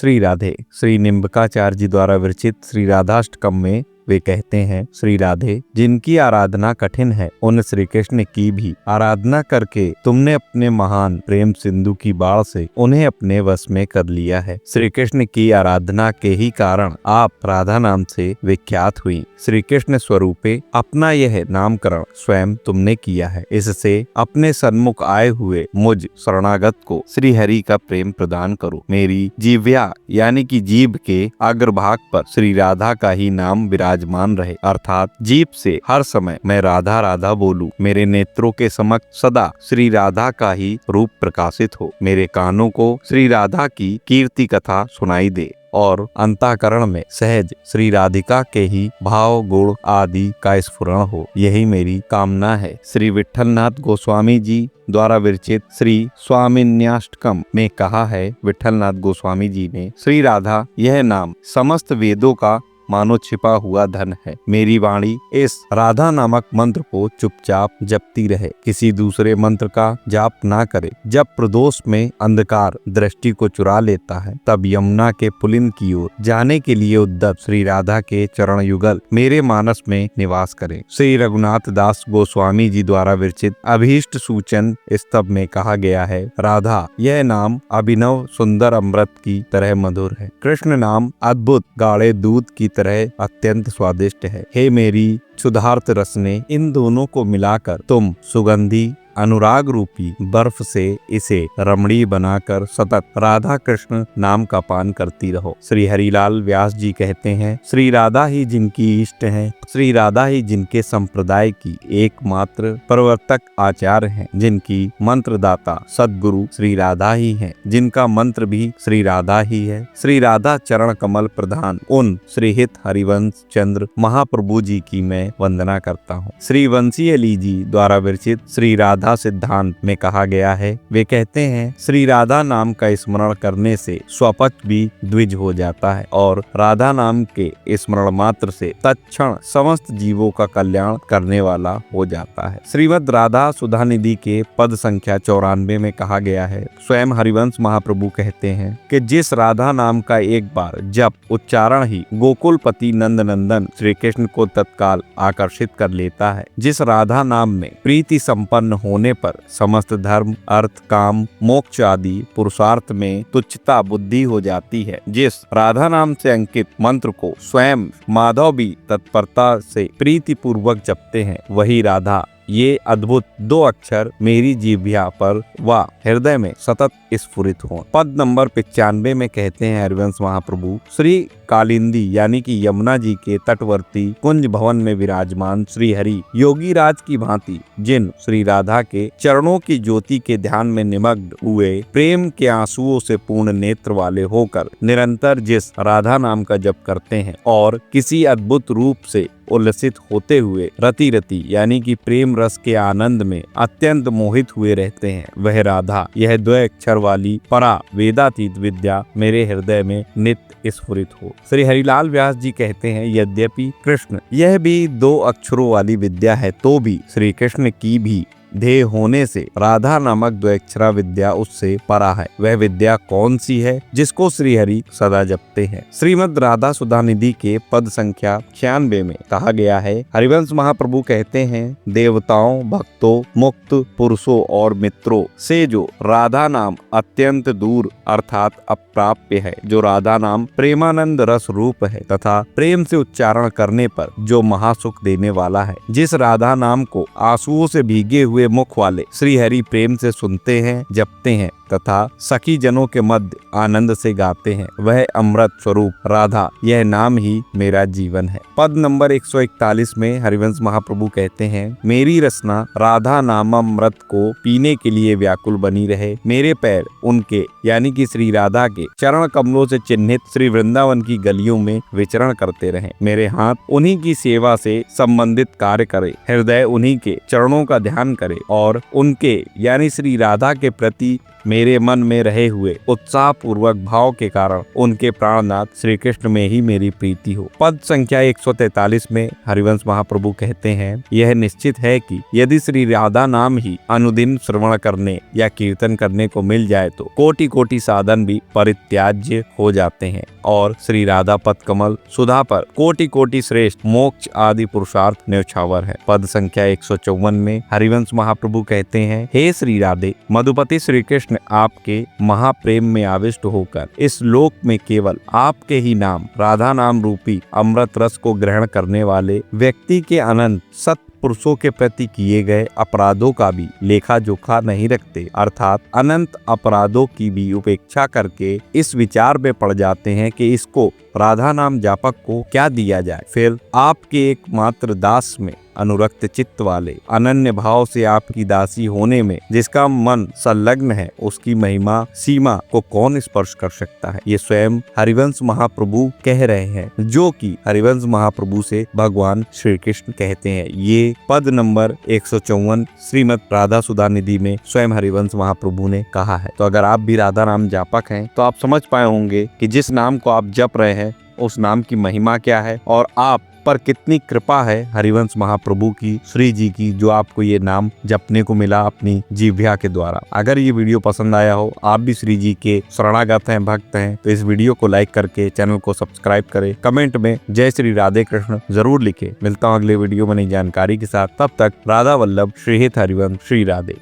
श्री राधे। श्री निम्बकाचार्य जी द्वारा विरचित श्री राधाष्टकम में वे कहते हैं, श्री राधे, जिनकी आराधना कठिन है उन श्री कृष्ण की भी आराधना करके तुमने अपने महान प्रेम सिंधु की बाढ़ से उन्हें अपने वश में कर लिया है। श्री कृष्ण की आराधना के ही कारण आप राधा नाम से विख्यात हुई। श्री कृष्ण स्वरूपे अपना यह नामकरण स्वयं तुमने किया है। इससे अपने सन्मुख आए हुए मुझ शरणागत को श्री हरि का प्रेम प्रदान करो। मेरी जीव्या यानी कि जीभ के अग्रभाग पर श्री राधा का ही नाम विराजमान रहे, अर्थात जीभ से हर समय मैं राधा राधा बोलूं। मेरे नेत्रों के समक्ष सदा श्री राधा का ही रूप प्रकाशित हो। मेरे कानों को श्री राधा की कीर्ति कथा सुनाई दे और अंतःकरण में सहज श्री राधिका के ही भाव गुण आदि का स्फुरण हो, यही मेरी कामना है। श्री विठलनाथ गोस्वामी जी द्वारा विरचित श्री स्वामिन्याष्टकम में कहा है, विठलनाथ गोस्वामी जी ने, श्री राधा यह नाम समस्त वेदों का मानो छिपा हुआ धन है। मेरी वाणी इस राधा नामक मंत्र को चुपचाप जपती रहे, किसी दूसरे मंत्र का जाप ना करे। जब प्रदोष में अंधकार दृष्टि को चुरा लेता है, तब यमुना के पुलिन की ओर जाने के लिए उद्यत श्री राधा के चरण युगल मेरे मानस में निवास करें। श्री रघुनाथ दास गोस्वामी जी द्वारा विरचित अभीष्ट सूचन स्तव में कहा गया है, राधा यह नाम अभिनव सुंदर अमृत की तरह मधुर है। कृष्ण नाम अद्भुत गाढ़े दूध की तरह अत्यंत स्वादिष्ट है। हे मेरी क्षुधार्त रसने, इन दोनों को मिलाकर तुम सुगंधी अनुराग रूपी बर्फ से इसे रमणीय बनाकर सतत राधा कृष्ण नाम का पान करती रहो। श्री हरिलाल व्यास जी कहते हैं, श्री राधा ही जिनकी इष्ट हैं, श्री राधा ही जिनके संप्रदाय की एकमात्र प्रवर्तक आचार्य हैं, जिनकी मंत्रदाता सद्गुरु श्री राधा ही हैं, जिनका मंत्र भी श्री राधा ही है। श्री राधा चरण कमल प्रधान उन श्री हित हरिवंश चंद्र महाप्रभु जी की मैं वंदना करता हूँ। श्री वंशी अली जी द्वारा विरचित श्री राधा सिद्धांत में कहा गया है, वे कहते हैं, श्री राधा नाम का स्मरण करने से स्वपच भी द्विज हो जाता है और राधा नाम के स्मरण मात्र से तत्क्षण समस्त जीवों का कल्याण करने वाला हो जाता है। श्रीमद् राधा सुधा निधि के पद संख्या 94 में कहा गया है, स्वयं हरिवंश महाप्रभु कहते हैं कि जिस राधा नाम का एक बार जब उच्चारण ही गोकुलपति नंद नंदन श्री कृष्ण को तत्काल आकर्षित कर लेता है, जिस राधा नाम में प्रीति संपन्न होने पर समस्त धर्म अर्थ काम मोक्ष आदि पुरुषार्थ में तुच्छता बुद्धि हो जाती है, जिस राधा नाम से अंकित मंत्र को स्वयं माधव भी तत्परता से प्रीति पूर्वक जपते हैं, वही राधा ये अद्भुत दो अक्षर मेरी जीभ्या पर व हृदय में सतत स्फुरित हो। पद नंबर 95 में कहते हैं हरिवंश महाप्रभु, श्री कालिंदी यानी कि यमुना जी के तटवर्ती कुंज भवन में विराजमान श्री हरि योगी राज की भांति जिन श्री राधा के चरणों की ज्योति के ध्यान में निमग्न हुए प्रेम के आंसुओं से पूर्ण नेत्र वाले होकर निरंतर जिस राधा नाम का जप करते हैं और किसी अद्भुत रूप से उल्लसित होते हुए रति रति यानी कि प्रेम रस के आनंद में अत्यंत मोहित हुए रहते हैं, वह राधा यह द्वय अक्षर वाली परा वेदातीत विद्या मेरे हृदय में नित्य स्फुरित हो। श्री हरिलाल व्यास जी कहते हैं, यद्यपि कृष्ण यह भी दो अक्षरों वाली विद्या है, तो भी श्री कृष्ण की भी ध्येय होने से राधा नामक द्वैक्षरा विद्या उससे परा है। वह विद्या कौन सी है जिसको श्री हरि सदा जपते हैं? श्रीमद् राधा सुधा निधि के पद संख्या 96 में कहा गया है, हरिवंश महाप्रभु कहते हैं, देवताओं भक्तों मुक्त पुरुषों और मित्रों से जो राधा नाम अत्यंत दूर अर्थात अप्राप्य है, जो राधा नाम प्रेमानंद रस रूप है तथा प्रेम से उच्चारण करने पर जो महासुख देने वाला है, जिस राधा नाम को आंसुओं से भीगे हुए मुख वाले श्री हरि प्रेम से सुनते हैं जपते हैं तथा सखी जनों के मध्य आनंद से गाते हैं, वह अमृत स्वरूप राधा यह नाम ही मेरा जीवन है। पद नंबर 141 में हरिवंश महाप्रभु कहते हैं, मेरी रसना राधा नाम अमृत को पीने के लिए व्याकुल बनी रहे, मेरे पैर उनके यानी कि श्री राधा के चरण कमलों से चिन्हित श्री वृंदावन की गलियों में विचरण करते रहे, मेरे हाथ उन्हीं की सेवा से संबंधित कार्य करे, हृदय उन्हीं के चरणों का ध्यान करे और उनके यानी श्री राधा के प्रति मेरे मन में रहे हुए उत्साह पूर्वक भाव के कारण उनके प्राणनाथ श्री कृष्ण में ही मेरी प्रीति हो। पद संख्या 143 में हरिवंश महाप्रभु कहते हैं, यह निश्चित है कि यदि श्री राधा नाम ही अनुदिन श्रवण करने या कीर्तन करने को मिल जाए तो कोटि कोटि साधन भी परित्याज्य हो जाते हैं और श्री राधा पद कमल सुधा पर कोटि कोटि श्रेष्ठ मोक्ष आदि पुरुषार्थ न्यौछावर है। पद संख्या 154 में हरिवंश महाप्रभु कहते हैं, हे श्री राधे, मधुपति श्री कृष्ण आपके महाप्रेम में आविष्ट होकर इस लोक में केवल आपके ही नाम राधा नाम रूपी अमृत रस को ग्रहण करने वाले व्यक्ति के अनंत सत पुरुषों के प्रति किए गए अपराधों का भी लेखा जोखा नहीं रखते, अर्थात अनंत अपराधों की भी उपेक्षा करके इस विचार में पड़ जाते हैं कि इसको राधा नाम जापक को क्या दिया जाए। फिर आपके एकमात्र दास में अनुरक्त चित्त वाले अनन्य भाव से आपकी दासी होने में जिसका मन संलग्न है, उसकी महिमा सीमा को कौन स्पर्श कर सकता है। ये स्वयं हरिवंश महाप्रभु कह रहे हैं, जो कि हरिवंश महाप्रभु से भगवान श्री कृष्ण कहते हैं। ये पद नंबर 154 श्रीमद राधा सुधा निधि में स्वयं हरिवंश महाप्रभु ने कहा है। तो अगर आप भी राधा नाम जापक हैं तो आप समझ पाए होंगे कि जिस नाम को आप जप रहे हैं उस नाम की महिमा क्या है और आप पर कितनी कृपा है हरिवंश महाप्रभु की, श्री जी की, जो आपको ये नाम जपने को मिला अपनी जीभ्या के द्वारा। अगर ये वीडियो पसंद आया हो, आप भी श्री जी के शरणागत हैं, भक्त हैं, तो इस वीडियो को लाइक करके चैनल को सब्सक्राइब करें। कमेंट में जय श्री राधे कृष्ण जरूर लिखे। मिलता हूँ अगले वीडियो में नई जानकारी के साथ। तब तक राधा वल्लभ श्री हित हरिवंश श्री राधे।